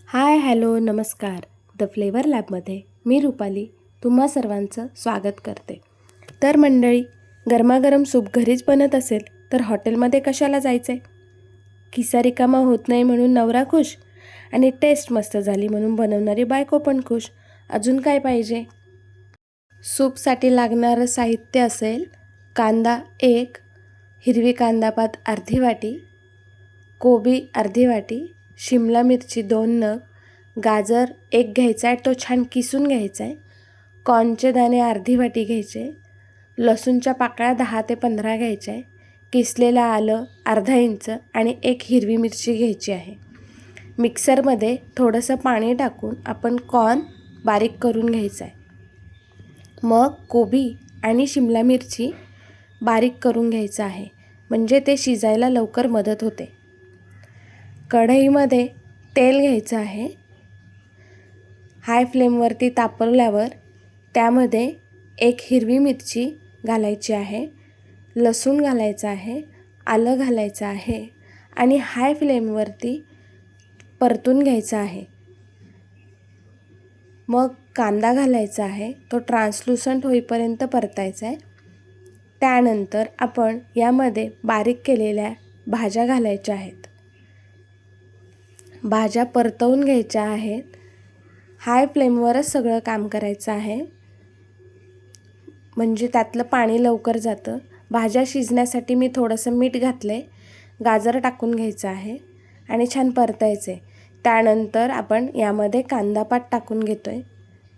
Hi hello नमस्कार. The flavour लॅबमध्ये मी रुपाली तुम्हा सर्वांचं स्वागत करते. तर मंडळी, गरमागरम सूप घरीच बनत असेल तर हॉटेलमध्ये कशाला जायचं आहे? खिसा रिकामा होत नाही म्हणून नवरा खुश आणि टेस्ट मस्त झाली म्हणून बनवणारी बायको पण खुश. अजून काय पाहिजे? सूपसाठी लागणारं साहित्य असेल कांदा 1, हिरवी कांदापात अर्धी वाटी, कोबी अर्धी वाटी, शिमला मिरची 2 नग, गाजर 1 घ्यायचा आहे, तो छान किसून घ्यायचा आहे, कॉर्नचे दाणे अर्धी वाटी घ्यायचे, लसूणच्या पाकळ्या 10 ते 15 घ्यायच्या आहे, किसलेलं आलं अर्धा इंच आणि 1 हिरवी मिरची घ्यायची आहे. मिक्सरमध्ये थोडंसं पाणी टाकून आपण कॉर्न बारीक करून घ्यायचं आहे. मग कोबी आणि शिमला मिरची बारीक करून घ्यायचं आहे, म्हणजे ते शिजायला लवकर मदत होते. कढईमध्ये तेल घ्यायचं आहे. हाय फ्लेमवरती तापवल्यावर त्यामध्ये 1 हिरवी मिरची घालायची आहे, लसूण घालायचं आहे, आलं घालायचं आहे आणि हाय फ्लेमवरती परतून घ्यायचं आहे. मग कांदा घालायचा आहे, तो ट्रान्सलुसंट होईपर्यंत परतायचा आहे. त्यानंतर आपण यामध्ये बारीक केलेल्या भाज्या घालायच्या आहेत. भाज्या परतवून घ्यायच्या आहेत. हाय फ्लेमवरच सगळं काम करायचं आहे, म्हणजे त्यातलं पाणी लवकर जातं. भाज्या शिजण्यासाठी मी थोडंसं मीठ घातले, गाजर टाकून घ्यायचं आहे आणि छान परतायचे. त्यानंतर आपण यामध्ये कांदापात टाकून घेतो आहे.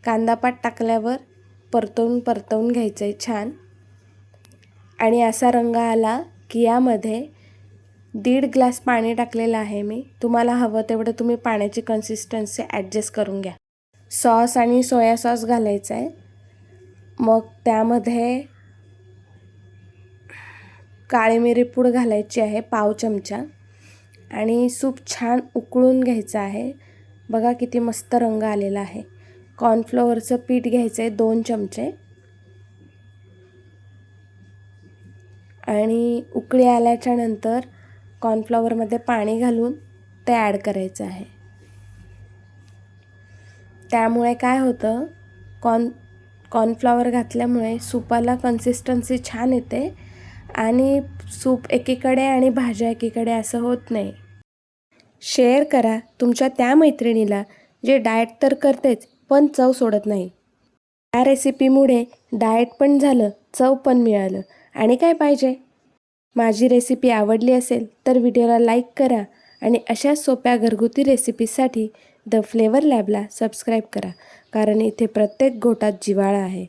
कांदापात टाकल्यावर परतवून घ्यायचं आहे छान. आणि असा रंग आला की यामध्ये 1.5 ग्लास पाणी टाकलेलं आहे मी. तुम्हाला हवं तेवढं तुम्ही पाण्याची कन्सिस्टन्सी ॲडजस्ट करून घ्या. सॉस आणि सोया सॉस घालायचं आहे. मग त्यामध्ये काळी मिरी पूड घालायची आहे 1/2 चमचा आणि सूप छान उकळून घ्यायचं आहे. बघा किती मस्त रंग आलेला आहे. कॉर्नफ्लोअरचं पीठ घ्यायचं आहे 2 चमचे आणि उकळी आल्याच्या नंतर कॉर्नफ्लॉवरमध्ये पाणी घालून ते ॲड करायचं आहे. त्यामुळे काय होतं, कॉर्नफ्लॉवर घातल्यामुळे सूपाला कन्सिस्टन्सी छान येते आणि सूप एकीकडे आणि भाज्या एकीकडे असं होत नाही. शेअर करा तुमच्या त्या मैत्रिणीला जे डाएट तर करतेच पण चव सोडत नाही. या रेसिपीमुळे डाएट पण झालं, चव पण मिळालं, आणि काय पाहिजे? माझी रेसिपी आवडली असेल तर व्हिडिओला लाईक करा आणि अशा सोप्या घरगुती रेसिपीसाठी द फ्लेवर लॅबला सबस्क्राईब करा, कारण इथे प्रत्येक घोटात जिव्हाळा आहे.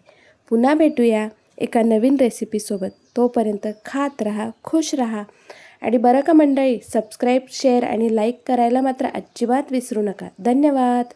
पुन्हा भेटूया एका नवीन रेसिपीसोबत. तोपर्यंत खात राहा, खुश राहा आणि बरं का मंडळी, सबस्क्राईब, शेअर आणि लाईक करायला मात्र अजिबात विसरू नका. धन्यवाद.